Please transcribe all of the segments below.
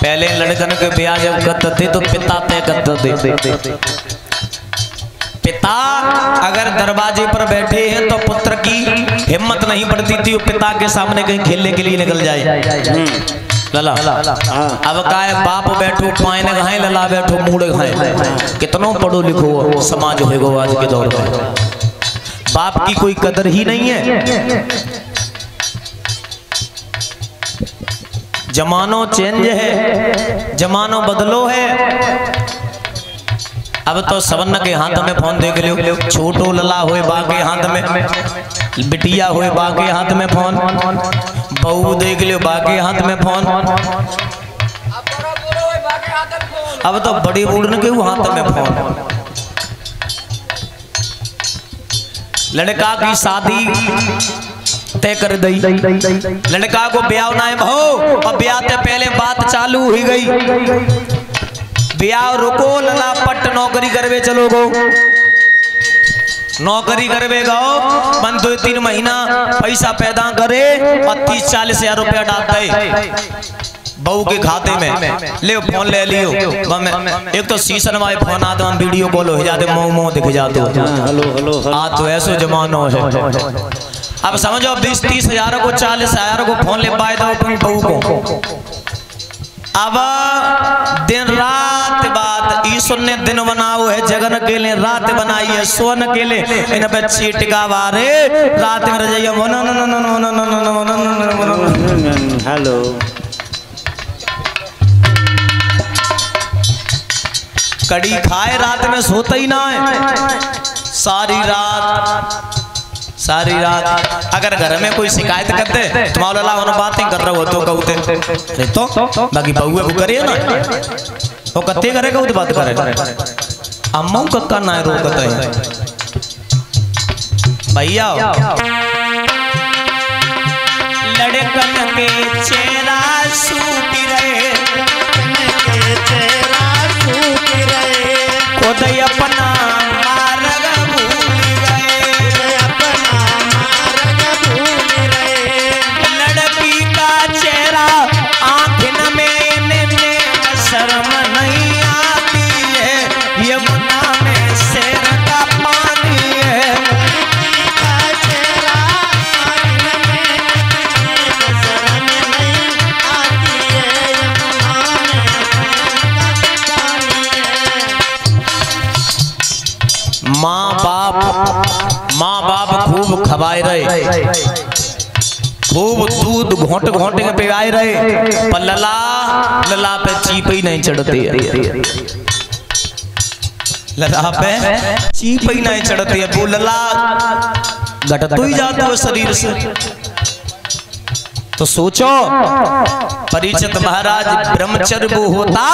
पहले लड़कन के ब्याह जब करते थे तो पिता तय करते थे। पिता अगर दरवाजे पर बैठे हैं तो पुत्र की हिम्मत नहीं पड़ती थी वो पिता के सामने कहीं खेलने के लिए निकल जाए। लला अब का है बाप बैठो पाइन खाए, लला बैठो मूड़ खाए। कितनों पढ़ो लिखो समाज होगा आज के दौर में, बाप की कोई कदर ही नहीं है। जमानो चेंज है, जमानो बदलो है। अब तो सबन के हाथ में फोन देख लो, छोटो लला होए बा के हाथ में, बिटिया होए बा के हाथ में फोन, बहू देख लो बा के हाथ में फोन। अब तो बड़ी बूढ़ के हाथ में फोन। लड़का की शादी तय कर दी, लड़का को ब्याह ना है भाव, और ब्याह से पहले बात चालू हो गई। ब्याह रुको लला पट नौकरी करवे चलो गो, नौकरी करवे गाओ मन 2-3 महीना पैसा पैदा करे और 30-40 हजार रुपया डाल दे बहू के खाते में। ले फोन ले लियो, एक तो सीसन वाले फोन आते हम वीडियो कॉल हो जाते, मोह दिख जाते। आ तो ऐसो जमानो है। अब समझो 20-30 हजार को 40 हजार को फोन ले पाए दो अपनी बहू को। अब दिन रात बात ई सुनने दिन बनाओ है, जगन के लिए रात बनाई है, सोन के लिए इन पे चीटका वारे रात में रजाइया। हेलो कड़ी खाए रात में सोता ही ना है, सारी रात अगर घर में कोई शिकायत करते तुम्हारा लाला बातें कर रहे हो तो कहते तो बाकी बहुए को करे ना वो कत्ते करेगा वो बात करे। अम्मा कक्का ना रोकता है भैया। लड़कन के चेहरा सूती रहे, खुद अपना मार्ग भूल गए, लड़की का चेहरा आँखन में शर्म नहीं आती है, यमुना में शेर का पानी है। माँ बाप खूब खवाए रहे, खूब दूध घोंट घोंट के पिलाए रहे, पर लला पे चीप ही नहीं चढ़ती है, लला पे चीप ही नहीं चढ़ती है। वो लला घटत ही जाता है शरीर से। तो सोचो परीक्षित महाराज ब्रह्मचर्य वो होता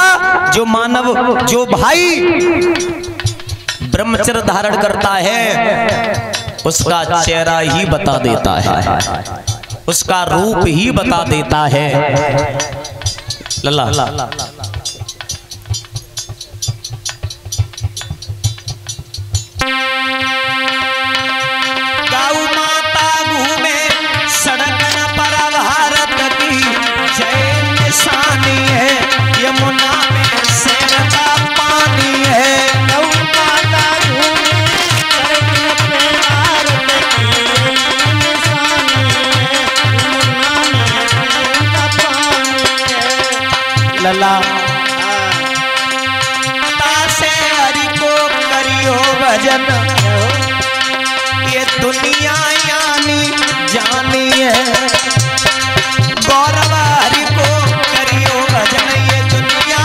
जो मानव, जो भाई ब्रह्मचर्य धारण करता है उसका चेहरा ही बता देता है, उसका रूप ही बता देता है। लला गौ माता घूमे सड़क पर भारत की जय निशानी है, यमुना में शेर का पानी है। लला से हरि को करियो भजन, ये दुनिया यानी जानी है। गौरव हरि को करियो भजन, ये दुनिया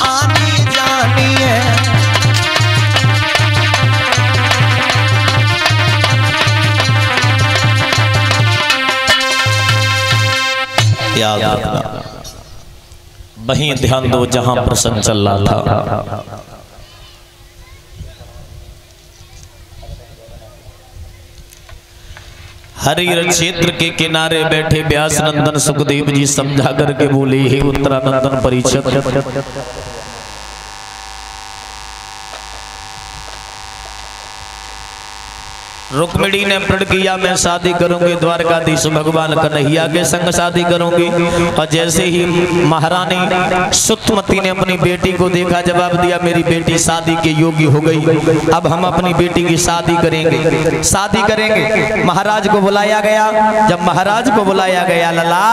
आनी जानी है। याद रखना, वहीं ध्यान दो जहां प्रसंग चल रहा था। हरिहर क्षेत्र के किनारे बैठे व्यास नंदन सुखदेव जी समझा करके बोले, हे उत्तरानंदन परीक्षित, रुक्मिणी ने प्रण किया मैं शादी करूंगी द्वारकाधीश भगवान कन्हैया के संग शादी करूंगी। और जैसे ही महारानी सुतमती ने अपनी बेटी को देखा, जवाब दिया मेरी बेटी शादी के योग्य हो गई, अब हम अपनी बेटी की शादी करेंगे, शादी करेंगे। महाराज को बुलाया गया। जब महाराज को बुलाया गया लला,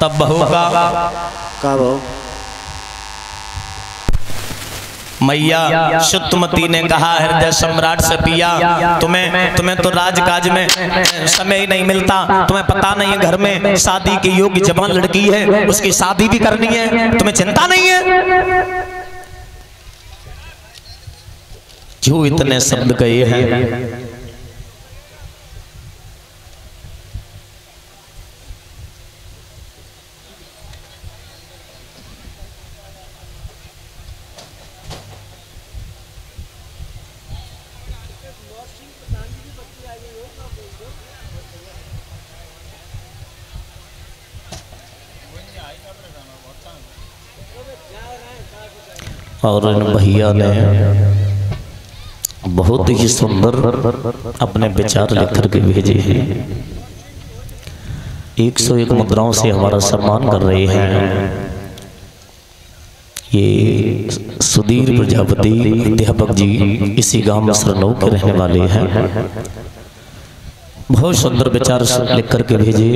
तब बहू का मैया सुतमती ने कहा हृदय सम्राट से पिया, तुम्हें तो राजकाज में समय ही नहीं मिलता, तुम्हें पता नहीं है घर में शादी के योग्य जवान लड़की है, उसकी शादी भी करनी है, तुम्हें चिंता नहीं है। जो इतने शब्द कहे हैं और इन भैया ने बहुत ही सुंदर अपने विचार लिख करके भेजे हैं। 101 मुद्राओं से हमारा सम्मान कर रहे हैं। ये सुधीर प्रजापति अध्यापक जी इसी गांव में सरनऊ के रहने वाले हैं। बहुत सुंदर विचार लिख करके भेजे।